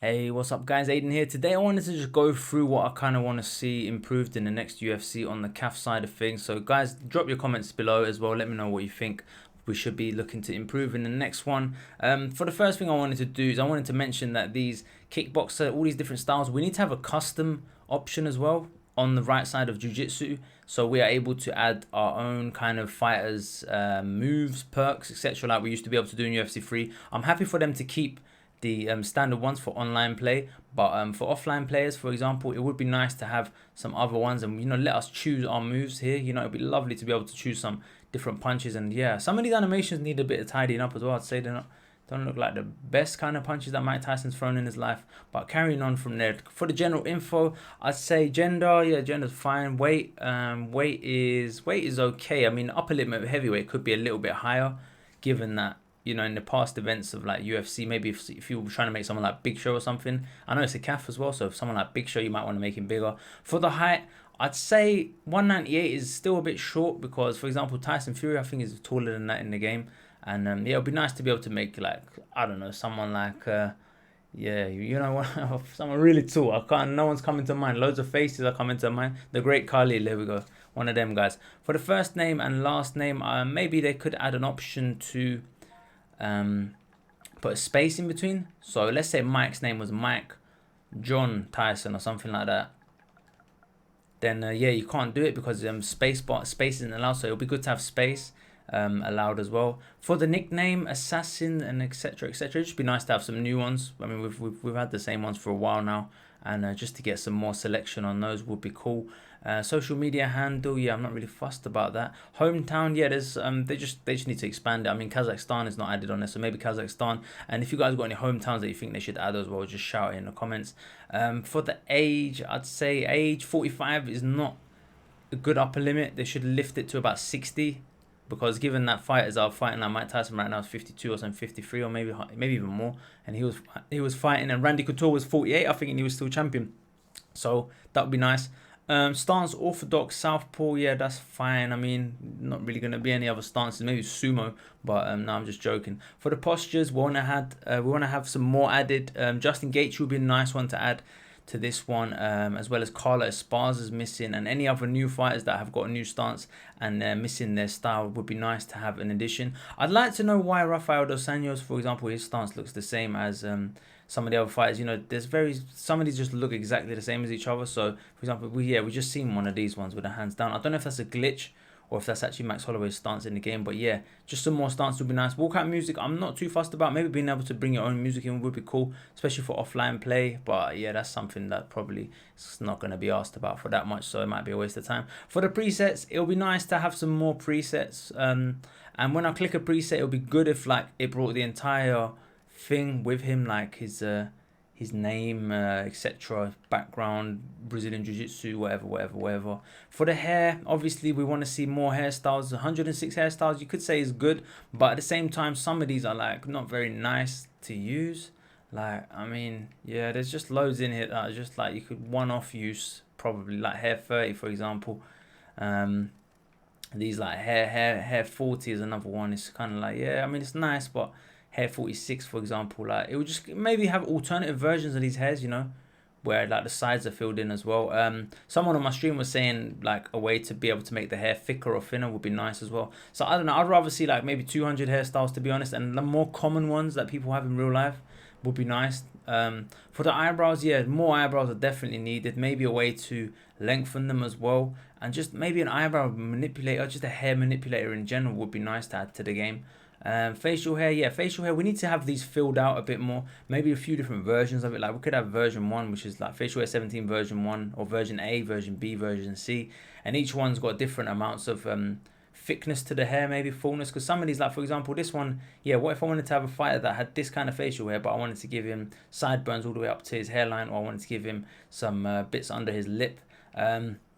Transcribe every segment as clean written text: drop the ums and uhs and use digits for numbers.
Hey, what's up guys? Aiden here. Today I wanted to just go through what I kind of want to see improved in the next UFC on the CAF side of things. So guys, drop your comments below as well. Let me know what you think we should be looking to improve in the next one. For the first thing I wanted to do is I wanted to mention that these kickboxer, all these different styles, we need to have a custom option as well on the right side of jiu-jitsu, so we are able to add our own kind of fighters moves, perks, etc., like we used to be able to do in UFC 3. I'm happy for them to keep the standard ones for online play, but for offline players, for example, it would be nice to have some other ones, and let us choose our moves here. It'd be lovely to be able to choose some different punches. And yeah, some of these animations need a bit of tidying up as well. I'd say they're not don't look like the best kind of punches that Mike Tyson's thrown in his life. But carrying on from there, for the general info, I'd say gender, yeah, gender's fine. Weight, weight is okay. I mean, upper limit of heavyweight could be a little bit higher, given that in the past events of like UFC, maybe if you were trying to make someone like Big Show or something. I know it's a CAF as well, so if someone like Big Show, you might want to make him bigger. For the height, I'd say 198 is still a bit short because, for example, Tyson Fury, I think, is taller than that in the game. And yeah, it'd be nice to be able to make, like, I don't know, someone like yeah, someone really tall. I can't. No one's coming to mind. Loads of faces are coming to mind. The Great Khalil. There we go. One of them guys. For the first name and last name, maybe they could add an option to put a space in between. So let's say Mike's name was Mike John Tyson or something like that. Then yeah, you can't do it because space isn't allowed. So it'll be good to have space allowed as well. For the nickname, Assassin and etc. etc. It'd just be nice to have some new ones. I mean, we've had the same ones for a while now, and just to get some more selection on those would be cool. Social media handle, yeah, I'm not really fussed about that. Hometown, yeah, there's they just need to expand it. I mean, Kazakhstan is not added on there, so maybe Kazakhstan. And if you guys got any hometowns that you think they should add as well, just shout it in the comments. For the age, I'd say age 45 is not a good upper limit. They should lift it to about 60. Because given that fighters are fighting, like Mike Tyson right now is 52 or something, 53 or maybe even more, and he was fighting, and Randy Couture was 48, I think, and he was still champion. So that would be nice. Stance orthodox southpaw, yeah, that's fine. I mean, not really gonna be any other stances, maybe sumo, but no, I'm just joking. For the postures, we wanna have some more added. Justin Gaethje would be a nice one to add to this one, as well as Carla Esparza's missing, and any other new fighters that have got a new stance and they're missing their style would be nice to have an addition. I'd like to know why Rafael dos Anjos, for example, his stance looks the same as some of the other fighters. Some of these just look exactly the same as each other. So for example, we just seen one of these ones with the hands down. I don't know if that's a glitch or if that's actually Max Holloway's stance in the game. But yeah, just some more stance would be nice. Walkout music, I'm not too fussed about. Maybe being able to bring your own music in would be cool, especially for offline play. But yeah, that's something that probably is not going to be asked about for that much, so it might be a waste of time. For the presets, it'll be nice to have some more presets. And when I click a preset, it'll be good if like it brought the entire thing with him, like his name, etc., background, Brazilian Jiu-Jitsu, whatever. For the hair, obviously, we want to see more hairstyles. 106 hairstyles, you could say is good, but at the same time, some of these are like not very nice to use. Like, I mean, yeah, there's just loads in here that are just like you could one-off use, probably like hair 30, for example. These like hair 40 is another one. It's kind of like, yeah, I mean, it's nice, but hair 46, for example, like it would just maybe have alternative versions of these hairs, where like the sides are filled in as well. Someone on my stream was saying like a way to be able to make the hair thicker or thinner would be nice as well. So I don't know, I'd rather see like maybe 200 hairstyles, to be honest, and the more common ones that people have in real life would be nice. For the eyebrows, yeah, more eyebrows are definitely needed. Maybe a way to lengthen them as well, and just maybe an eyebrow manipulator, just a hair manipulator in general would be nice to add to the game. Facial hair, yeah, facial hair, we need to have these filled out a bit more, maybe a few different versions of it. Like we could have version 1, which is like facial hair 17 version 1, or version A, version B, version C, and each one's got different amounts of thickness to the hair, maybe fullness, because some of these, like for example this one, yeah, what if I wanted to have a fighter that had this kind of facial hair, but I wanted to give him sideburns all the way up to his hairline, or I wanted to give him some bits under his lip.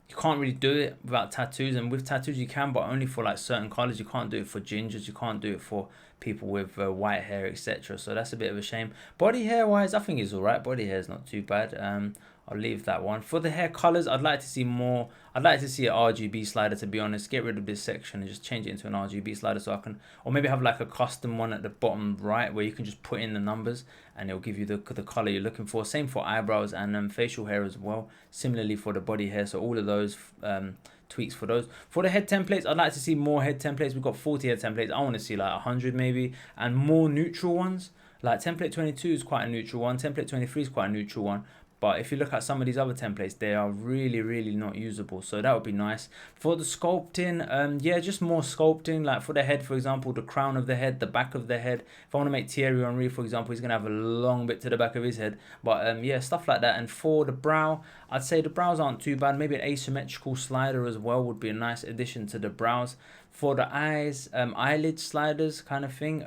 You can't really do it without tattoos, and with tattoos you can, but only for like certain colors. You can't do it for gingers, you can't do it for people with white hair, etc. So that's a bit of a shame. Body hair wise, I think it's alright. Body hair is not too bad. I'll leave that one. For the hair colors, I'd like to see more. I'd like to see an RGB slider, to be honest. Get rid of this section and just change it into an RGB slider so I can, or maybe have like a custom one at the bottom right where you can just put in the numbers and it'll give you the color you're looking for. Same for eyebrows and facial hair as well. Similarly for the body hair. So all of those tweaks for those. For the head templates, I'd like to see more head templates. We've got 40 head templates. I want to see like 100 maybe, and more neutral ones. Like template 22 is quite a neutral one. Template 23 is quite a neutral one. But if you look at some of these other templates, they are really not usable. So that would be nice. For the sculpting, yeah, just more sculpting. Like for the head, for example, the crown of the head, the back of the head. If I want to make Thierry Henry, for example, he's going to have a long bit to the back of his head. But yeah, stuff like that. And for the brow, I'd say the brows aren't too bad. Maybe an asymmetrical slider as well would be a nice addition to the brows. For the eyes, eyelid sliders kind of thing.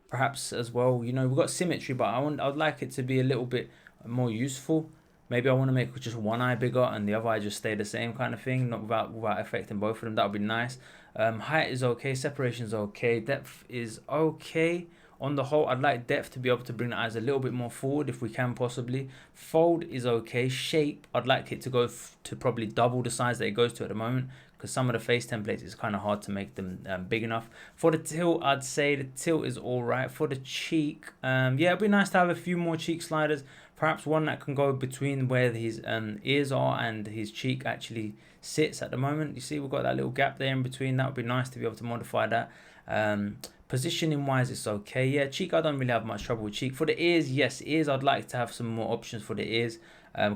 Perhaps as well, you know, we've got symmetry, but I'd like it to be a little bit more useful. Maybe I want to make just one eye bigger and the other eye just stay the same kind of thing, not without affecting both of them. That would be nice. Height is okay, separation is okay, depth is okay. On the whole, I'd like depth to be able to bring the eyes a little bit more forward if we can possibly. Fold is okay. Shape, I'd like it to go to probably double the size that it goes to at the moment, because some of the face templates is kind of hard to make them big enough. For the tilt, I'd say the tilt is all right. For the cheek, yeah, it'd be nice to have a few more cheek sliders. Perhaps one that can go between where his ears are and his cheek actually sits at the moment. You see, we've got that little gap there in between. That would be nice to be able to modify that. Positioning wise, it's okay. Yeah, cheek, I don't really have much trouble with cheek. For the ears, yes, ears, I'd like to have some more options for the ears.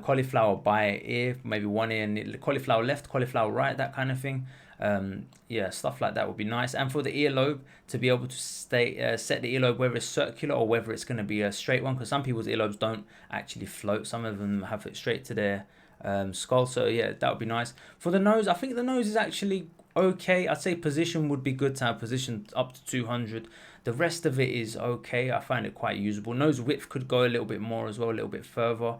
Cauliflower by ear, maybe one ear, and cauliflower left, cauliflower right, that kind of thing. Yeah, stuff like that would be nice. And for the earlobe, to be able to set the earlobe whether it's circular or whether it's going to be a straight one, because some people's earlobes don't actually float. Some of them have it straight to their skull. So yeah, that would be nice. For the nose, I think the nose is actually okay. I'd say position would be good to have position up to 200. The rest of it is okay. I find it quite usable. Nose width could go a little bit more as well, a little bit further.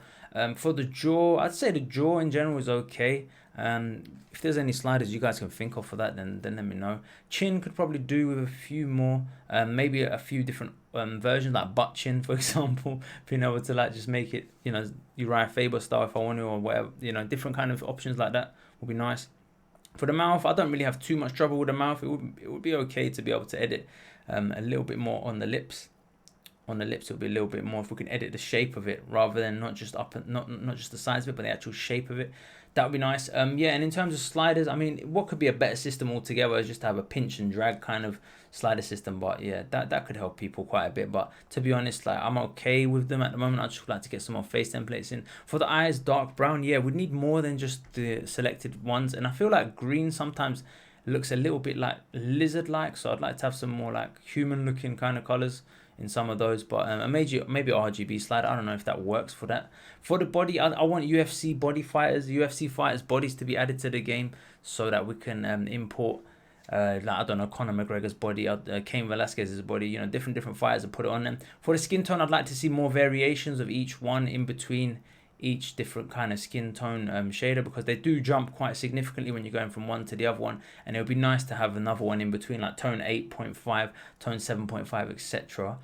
For the jaw, I'd say the jaw in general is okay. If there's any sliders you guys can think of for that, then let me know. Chin could probably do with a few more, maybe a few different versions, like butt chin, for example. Being able to like just make it, you know, Uriah Faber style if I want to, or whatever, you know, different kind of options like that would be nice. For the mouth, I don't really have too much trouble with the mouth. It would be okay to be able to edit a little bit more on the lips. On the lips, it would be a little bit more if we can edit the shape of it rather than not just not just the size of it, but the actual shape of it. That would be nice. Yeah, and in terms of sliders, I mean, what could be a better system altogether is just to have a pinch and drag kind of slider system. But yeah, that could help people quite a bit. But to be honest, like, I'm okay with them at the moment. I'd just like to get some more face templates in. For the eyes, dark brown, yeah, we'd need more than just the selected ones. And I feel like green sometimes looks a little bit like lizard-like, so I'd like to have some more like human-looking kind of colors in some of those. But maybe RGB slider, I don't know if that works for that. For the body, I want UFC fighters bodies to be added to the game so that we can import like, I don't know, Conor McGregor's body, Cain Velasquez's body, you know, different fighters and put it on them. For the skin tone, I'd like to see more variations of each one in between each different kind of skin tone shader, because they do jump quite significantly when you're going from one to the other one, and it would be nice to have another one in between, like tone 8.5, tone 7.5, etc.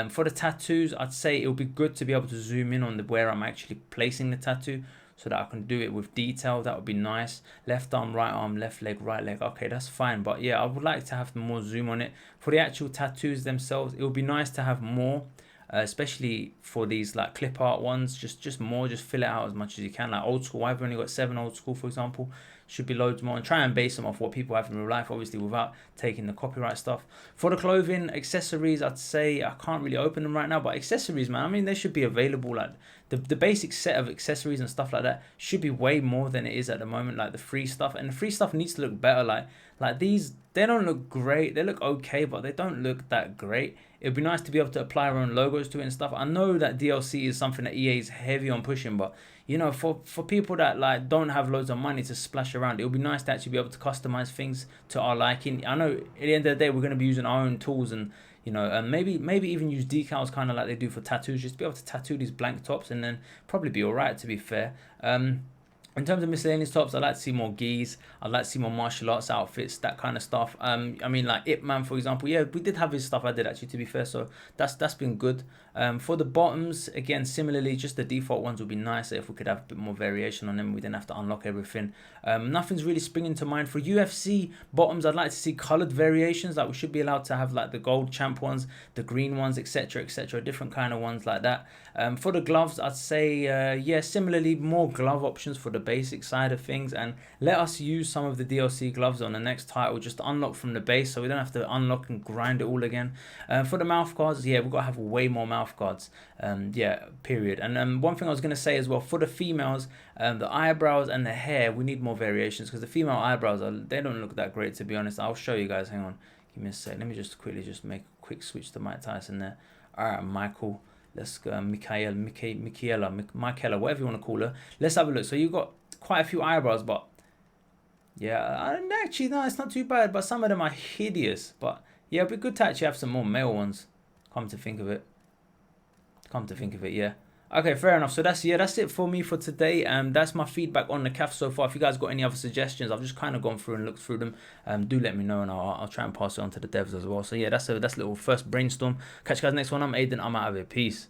For the tattoos, I'd say it would be good to be able to zoom in on where I'm actually placing the tattoo so that I can do it with detail. That would be nice. Left arm, right arm, left leg, right leg, okay, that's fine. But yeah, I would like to have more zoom on it. For the actual tattoos themselves, it would be nice to have more, especially for these like clip art ones, just fill it out as much as you can. Like old school, I've only got 7 old school, for example. Should be loads more, and try and base them off what people have in real life, obviously, without taking the copyright stuff. For the clothing, accessories, I'd say I can't really open them right now, but accessories, man, I mean, they should be available. Like the basic set of accessories and stuff like that should be way more than it is at the moment. Like the free stuff, and the free stuff needs to look better. Like these, they don't look great. They look okay, but they don't look that great. It'd be nice to be able to apply our own logos to it and stuff. I know that DLC is something that EA is heavy on pushing, but you know, for people that like don't have loads of money to splash around, it would be nice to actually be able to customize things to our liking. I know at the end of the day we're going to be using our own tools, and you know, maybe even use decals kind of like they do for tattoos, just to be able to tattoo these blank tops, and then probably be all right, to be fair. In terms of miscellaneous tops, I'd like to see more gis. I'd like to see more martial arts outfits, that kind of stuff. I mean, like Ip Man, for example. Yeah, we did have his stuff. I did actually, to be fair. So that's been good. For the bottoms, again, similarly, just the default ones would be nicer if we could have a bit more variation on them. We didn't have to unlock everything. Nothing's really springing to mind. For UFC bottoms, I'd like to see colored variations. Like we should be allowed to have like the gold champ ones, the green ones, etc., etc., different kind of ones like that. For the gloves, I'd say, yeah, similarly, more glove options for the basic side of things, and let us use some of the DLC gloves on the next title just to unlock from the base, so we don't have to unlock and grind it all again. For the mouth guards, yeah, we've got to have way more mouth guards. Yeah, period. And one thing I was going to say as well, for the females, the eyebrows and the hair, we need more variations, because the female eyebrows, they don't look that great, to be honest. I'll show you guys. Hang on, give me a sec. Let me just quickly just make a quick switch to Mike Tyson there. All right, Michael. Let's go, Michaela, whatever you want to call her. Let's have a look. So you've got quite a few eyebrows, but yeah, actually, no, it's not too bad. But some of them are hideous. But yeah, it'd be good to actually have some more male ones. Come to think of it, yeah. Okay, fair enough. So that's it for me for today. That's my feedback on the CAF so far. If you guys got any other suggestions, I've just kind of gone through and looked through them. Do let me know, and I'll try and pass it on to the devs as well. So yeah, that's a little first brainstorm. Catch you guys next one. I'm Aiden. I'm out of here. Peace.